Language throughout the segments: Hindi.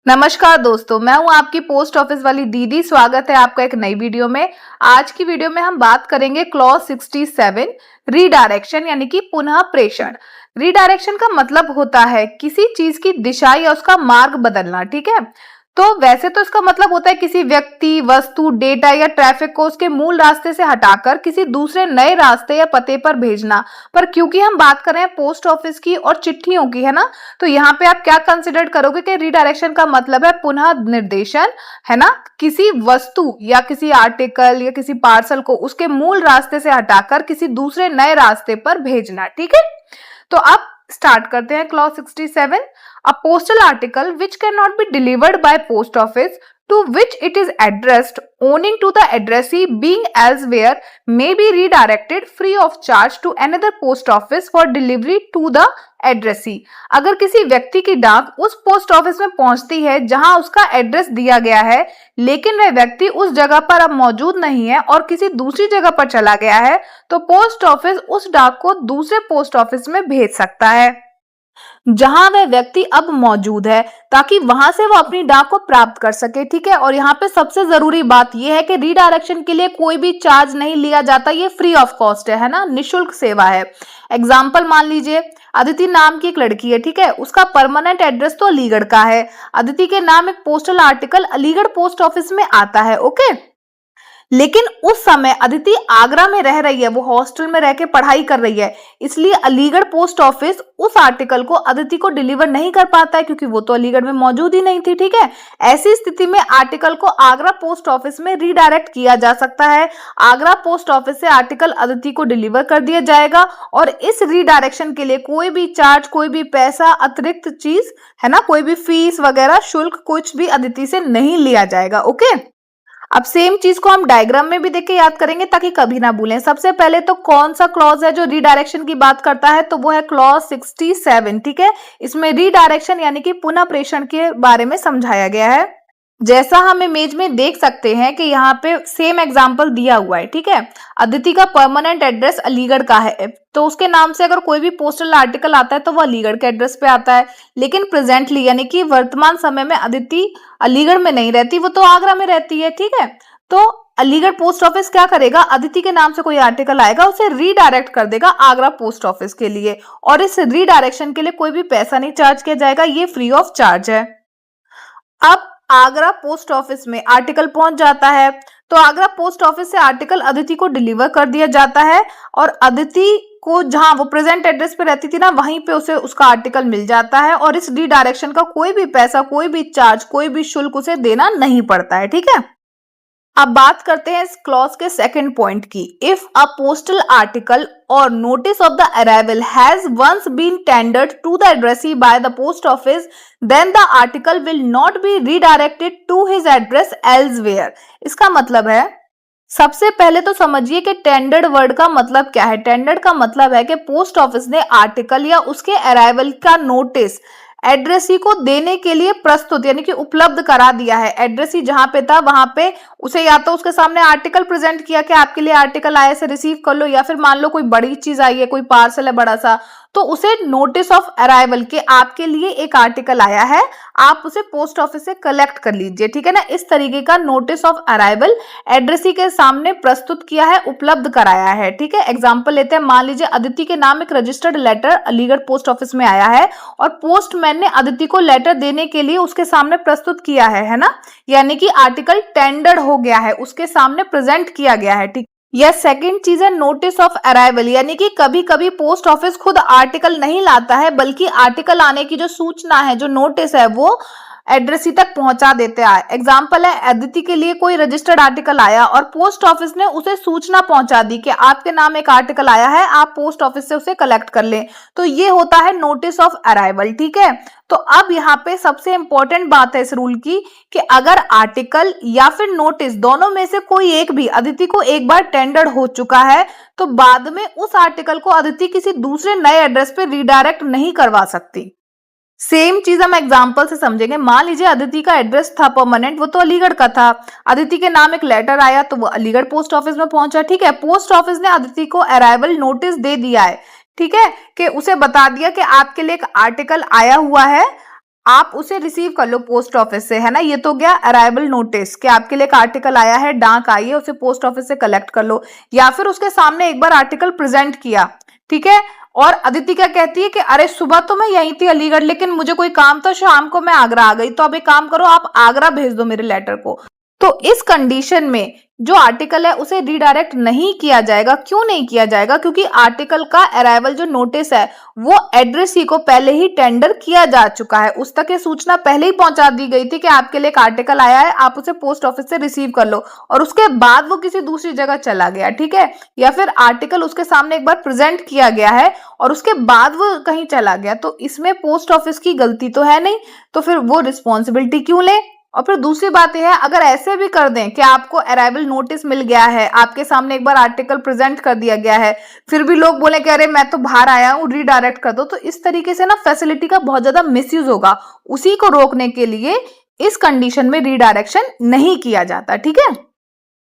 नमस्कार दोस्तों, मैं हूं आपकी पोस्ट ऑफिस वाली दीदी। स्वागत है आपका एक नई वीडियो में। आज की वीडियो में हम बात करेंगे क्लॉज 67 रीडायरेक्शन यानी कि पुनः प्रेषण। रीडायरेक्शन का मतलब होता है किसी चीज की दिशा या उसका मार्ग बदलना। ठीक है, तो वैसे तो इसका मतलब होता है किसी व्यक्ति, वस्तु, डेटा या ट्रैफिक को उसके मूल रास्ते से हटाकर किसी दूसरे नए रास्ते या पते पर भेजना। पर क्योंकि हम बात कर रहे हैं पोस्ट ऑफिस की और चिट्ठियों की, है ना, तो यहाँ पे आप क्या कंसिडर करोगे कि रीडायरेक्शन का मतलब है पुनः निर्देशन, है ना, किसी वस्तु या किसी आर्टिकल या किसी पार्सल को उसके मूल रास्ते से हटाकर किसी दूसरे नए रास्ते पर भेजना। ठीक है, तो अब स्टार्ट करते हैं clause 67। A postal article which cannot be delivered by post office to which it is addressed owing to the addressee being elsewhere may be redirected free of charge to another post office for delivery to the addressee। अगर किसी व्यक्ति की डाक उस पोस्ट ऑफिस में पहुंचती है जहां उसका एड्रेस दिया गया है, लेकिन वह व्यक्ति उस जगह पर अब मौजूद नहीं है और किसी दूसरी जगह पर चला गया है, तो पोस्ट ऑफिस उस डाक को दूसरे पोस्ट ऑफिस में भेज सकता है जहां वह व्यक्ति अब मौजूद है, ताकि वहां से वो अपनी डाक को प्राप्त कर सके। ठीक है, और यहाँ पे सबसे जरूरी बात यह है कि रीडायरेक्शन के लिए कोई भी चार्ज नहीं लिया जाता, ये फ्री ऑफ कॉस्ट है ना, निःशुल्क सेवा है। एग्जाम्पल मान लीजिए, अदिति नाम की एक लड़की है, ठीक है, उसका परमानेंट एड्रेस तो अलीगढ़ का है। अदिति के नाम एक postal article Aligarh post office में आता है, ओके, लेकिन उस समय अदिति आगरा में रह रही है, वो हॉस्टल में रह के पढ़ाई कर रही है, इसलिए अलीगढ़ पोस्ट ऑफिस उस आर्टिकल को अदिति को डिलीवर नहीं कर पाता है क्योंकि वो तो अलीगढ़ में मौजूद ही नहीं थी। ठीक है, ऐसी स्थिति में आर्टिकल को आगरा पोस्ट ऑफिस में रीडायरेक्ट किया जा सकता है। आगरा पोस्ट ऑफिस से आर्टिकल अदिति को डिलीवर कर दिया जाएगा और इस रीडायरेक्शन के लिए कोई भी चार्ज, कोई भी पैसा, अतिरिक्त चीज, है ना, कोई भी फीस वगैरह, शुल्क कुछ भी अदिति से नहीं लिया जाएगा। ओके, अब सेम चीज को हम डायग्राम में भी देख के याद करेंगे ताकि कभी ना भूलें। सबसे पहले तो कौन सा क्लॉज है जो रीडायरेक्शन की बात करता है, तो वो है क्लॉज 67। ठीक है, इसमें रीडायरेक्शन यानी कि पुनः प्रेषण के बारे में समझाया गया है। जैसा हम इमेज में देख सकते हैं कि यहाँ पे सेम एग्जांपल दिया हुआ है। ठीक है, अदिति का परमानेंट एड्रेस अलीगढ़ का है, तो उसके नाम से अगर कोई भी पोस्टल आर्टिकल आता है तो वो अलीगढ़ के एड्रेस पे आता है। लेकिन प्रेजेंटली यानी कि वर्तमान समय में अदिति अलीगढ़ में नहीं रहती, वो तो आगरा में रहती है। ठीक है, तो अलीगढ़ पोस्ट ऑफिस क्या करेगा, अदिति के नाम से कोई आर्टिकल आएगा उसे रीडायरेक्ट कर देगा आगरा पोस्ट ऑफिस के लिए, और इस रीडायरेक्शन के लिए कोई भी पैसा नहीं चार्ज किया जाएगा, ये फ्री ऑफ चार्ज है। अब आगरा पोस्ट ऑफिस में आर्टिकल पहुंच जाता है, तो आगरा पोस्ट ऑफिस से आर्टिकल अदिति को डिलीवर कर दिया जाता है और अदिति को जहां वो प्रेजेंट एड्रेस पे रहती थी ना, वहीं पे उसे उसका आर्टिकल मिल जाता है और इस रीडायरेक्शन का कोई भी पैसा, कोई भी चार्ज, कोई भी शुल्क उसे देना नहीं पड़ता है। ठीक है, अब बात करते हैं इस क्लॉज के सेकंड पॉइंट की। If a postal article or notice of the arrival has once been tendered to the addressee by the post office, then the article will not be redirected to his address elsewhere. इसका मतलब है, सबसे पहले तो समझिए कि टेंडर्ड वर्ड का मतलब क्या है। टेंडर्ड का मतलब है कि पोस्ट ऑफिस ने आर्टिकल या उसके अराइवल का नोटिस एड्रेसी को देने के लिए प्रस्तुत यानी कि उपलब्ध करा दिया है। एड्रेसी जहां पे था वहां पे उसे या तो उसके सामने आर्टिकल प्रेजेंट किया कि आपके लिए आर्टिकल आया, से रिसीव कर लो, या फिर मान लो कोई बड़ी चीज आई है, कोई पार्सल है बड़ा सा, तो उसे नोटिस ऑफ अराइवल के आपके लिए एक आर्टिकल आया है, आप उसे पोस्ट ऑफिस से कलेक्ट कर लीजिए। ठीक है ना, इस तरीके का नोटिस ऑफ अराइवल एड्रेसी के सामने प्रस्तुत किया है, उपलब्ध कराया है। ठीक है, एग्जांपल लेते हैं, मान लीजिए अदिति के नाम एक registered letter Aligarh post office में आया है और पोस्टमैन ने अदिति को लेटर देने के लिए उसके सामने प्रस्तुत किया है ना, यानी कि आर्टिकल टेंडर्ड हो गया है, उसके सामने प्रेजेंट किया गया है। ठीक, यह सेकंड चीज है नोटिस ऑफ अराइवल, यानी कि कभी कभी पोस्ट ऑफिस खुद आर्टिकल नहीं लाता है, बल्कि आर्टिकल आने की जो सूचना है, जो नोटिस है, वो एड्रेसी तक पहुंचा देते हैं। एग्जाम्पल है, अदिति के लिए कोई रजिस्टर्ड आर्टिकल आया और पोस्ट ऑफिस ने उसे सूचना पहुंचा दी कि आपके नाम एक आर्टिकल आया है, आप पोस्ट ऑफिस से उसे कलेक्ट कर लें, तो ये होता है नोटिस ऑफ अराइवल। ठीक है, तो अब यहाँ पे सबसे इंपॉर्टेंट बात है इस रूल की कि अगर आर्टिकल या फिर नोटिस दोनों में से कोई एक भी अदिति को एक बार टेंडर्ड हो चुका है, तो बाद में उस आर्टिकल को अदिति किसी दूसरे नए एड्रेस पे रीडायरेक्ट नहीं करवा सकती। सेम चीज हम एग्जांपल से समझेंगे। मान लीजिए अदिति का एड्रेस था परमानेंट, वो तो अलीगढ़ का था, अदिति के नाम एक लेटर आया तो वो अलीगढ़ पोस्ट ऑफिस में पहुंचा। ठीक है, पोस्ट ऑफिस ने अदिति को अराइवल नोटिस दे दिया है, ठीक है, कि उसे बता दिया कि आपके लिए एक आर्टिकल आया हुआ है, आप उसे रिसीव कर लो पोस्ट ऑफिस से, है ना। ये तो गया अराइवल नोटिस कि आपके लिए एक आर्टिकल आया है, डाक आई है, उसे पोस्ट ऑफिस से कलेक्ट कर लो। या फिर उसके सामने एक बार आर्टिकल प्रेजेंट किया, ठीक है, और अदिति क्या कहती है कि अरे सुबह तो मैं यहीं थी अलीगढ़, लेकिन मुझे कोई काम था, शाम को मैं आगरा आ गई, तो अब एक काम करो, आप आगरा भेज दो मेरे लेटर को। तो इस कंडीशन में जो आर्टिकल है उसे रीडायरेक्ट नहीं किया जाएगा। क्यों नहीं किया जाएगा? क्योंकि आर्टिकल का अराइवल जो नोटिस है वो एड्रेसी को पहले ही टेंडर किया जा चुका है, उस तक ये सूचना पहले ही पहुंचा दी गई थी कि आपके लिए एक आर्टिकल आया है, आप उसे पोस्ट ऑफिस से रिसीव कर लो, और उसके बाद वो किसी दूसरी जगह चला गया, ठीक है, या फिर आर्टिकल उसके सामने एक बार प्रेजेंट किया गया है और उसके बाद वो कहीं चला गया, तो इसमें पोस्ट ऑफिस की गलती तो है नहीं, तो फिर वो रिस्पॉन्सिबिलिटी क्यों ले। और फिर दूसरी बात यह है, अगर ऐसे भी कर दें कि आपको अराइवल नोटिस मिल गया है, आपके सामने एक बार आर्टिकल प्रेजेंट कर दिया गया है, फिर भी लोग बोले कि अरे मैं तो बाहर आया हूं, रीडायरेक्ट कर दो, तो इस तरीके से ना फैसिलिटी का बहुत ज्यादा मिसयूज होगा। उसी को रोकने के लिए इस कंडीशन में रीडायरेक्शन नहीं किया जाता, ठीक है।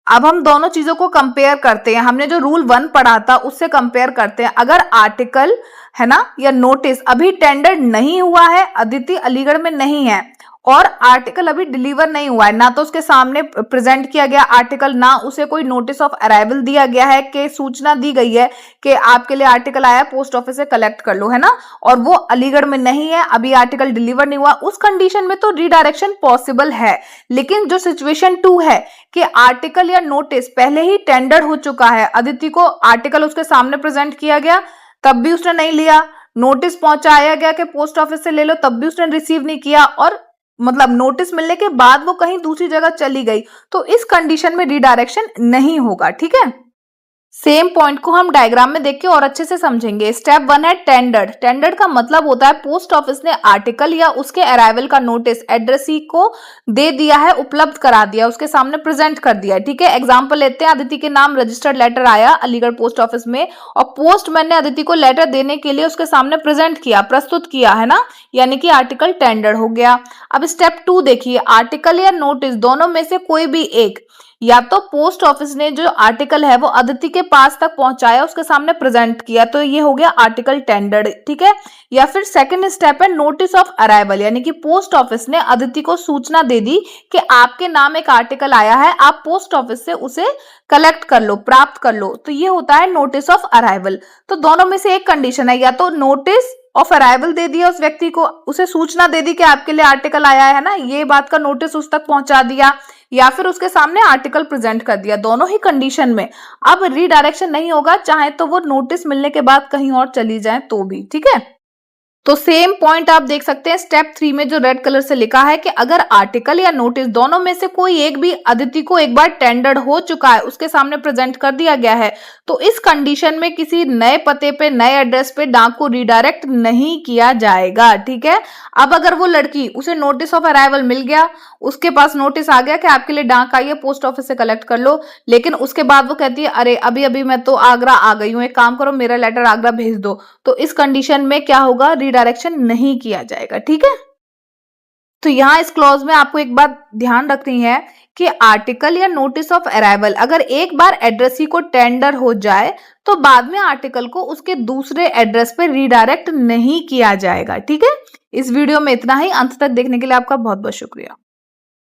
अब हम दोनों चीजों को कंपेयर करते हैं, हमने जो रूल 1 पढ़ा था उससे कंपेयर करते हैं। अगर आर्टिकल है ना या नोटिस अभी टेंडर नहीं हुआ है, अदिति अलीगढ़ में नहीं है, और आर्टिकल अभी डिलीवर नहीं हुआ है, ना तो उसके सामने प्रेजेंट किया गया आर्टिकल, ना उसे कोई नोटिस ऑफ अराइवल दिया गया है कि सूचना दी गई है कि आपके लिए आर्टिकल आया, पोस्ट ऑफिस से कलेक्ट कर लो, है ना, और वो अलीगढ़ में नहीं है, अभी आर्टिकल डिलीवर नहीं हुआ, उस कंडीशन में तो रीडायरेक्शन पॉसिबल है। लेकिन जो सिचुएशन 2 है कि आर्टिकल या नोटिस पहले ही टेंडर हो चुका है, अदिति को आर्टिकल उसके सामने प्रेजेंट किया गया, तब भी उसने नहीं लिया, नोटिस पहुंचाया गया कि पोस्ट ऑफिस से ले लो, तब भी उसने रिसीव नहीं किया, और मतलब नोटिस मिलने के बाद वो कहीं दूसरी जगह चली गई, तो इस कंडीशन में रीडायरेक्शन नहीं होगा, ठीक है। सेम पॉइंट को हम डायग्राम में देख के और अच्छे से समझेंगे। स्टेप 1 है टेंडर्ड। टेंडर्ड का मतलब होता है पोस्ट ऑफिस ने आर्टिकल या उसके अराइवल का नोटिस एड्रेसी को दे दिया है, उपलब्ध करा दिया, उसके सामने प्रेजेंट कर दिया, ठीक है। एग्जांपल लेते हैं, अदिति के नाम रजिस्टर्ड लेटर आया अलीगढ़ पोस्ट ऑफिस में, और पोस्टमैन ने अदिति को लेटर देने के लिए उसके सामने प्रेजेंट किया, प्रस्तुत किया, है ना, यानी कि आर्टिकल टेंडर्ड हो गया। अब स्टेप 2 देखिए, आर्टिकल या नोटिस दोनों में से कोई भी एक, या तो पोस्ट ऑफिस ने जो आर्टिकल है वो अदिति के पास तक पहुंचाया, उसके सामने प्रेजेंट किया, तो ये हो गया आर्टिकल टेंडर्ड, ठीक है। या फिर सेकंड स्टेप है नोटिस ऑफ अराइवल, यानी कि पोस्ट ऑफिस ने अदिति को सूचना दे दी कि आपके नाम एक आर्टिकल आया है, आप पोस्ट ऑफिस से उसे कलेक्ट कर लो, प्राप्त कर लो, तो ये होता है नोटिस ऑफ अराइवल। तो दोनों में से एक कंडीशन है, या तो नोटिस ऑफ अराइवल दे दिया उस व्यक्ति को, उसे सूचना दे दी कि आपके लिए आर्टिकल आया है ना, ये बात का नोटिस उस तक पहुंचा दिया, या फिर उसके सामने आर्टिकल प्रेजेंट कर दिया। दोनों ही कंडीशन में अब रीडायरेक्शन नहीं होगा, चाहे तो वो नोटिस मिलने के बाद कहीं और चली जाए तो भी, ठीक है। तो सेम पॉइंट आप देख सकते हैं स्टेप 3 में जो रेड कलर से लिखा है कि अगर आर्टिकल या नोटिस दोनों में से कोई एक भी अदिति को एक बार टेंडर्ड हो चुका है, उसके सामने प्रेजेंट कर दिया गया है, तो इस कंडीशन में किसी नए पते पे, नए एड्रेस पे डाक को रीडायरेक्ट नहीं किया जाएगा, ठीक है। अब अगर वो लड़की, उसे नोटिस ऑफ अराइवल मिल गया, उसके पास नोटिस आ गया कि आपके लिए डाक आई है, पोस्ट ऑफिस से कलेक्ट कर लो, लेकिन उसके बाद वो कहती है अरे अभी अभी मैं तो आगरा आ गई हूँ, एक काम करो मेरा लेटर आगरा भेज दो, तो इस कंडीशन में क्या होगा, रीडायरेक्शन नहीं किया जाएगा, ठीक है। तो यहाँ इस क्लॉज में आपको एक बात ध्यान रखनी है कि आर्टिकल या नोटिस ऑफ अराइवल अगर एक बार एड्रेसी को टेंडर हो जाए तो बाद में आर्टिकल को उसके दूसरे एड्रेस पे रीडायरेक्ट नहीं किया जाएगा, ठीक है। इस वीडियो में इतना ही। अंत तक देखने के लिए आपका बहुत बहुत शुक्रिया।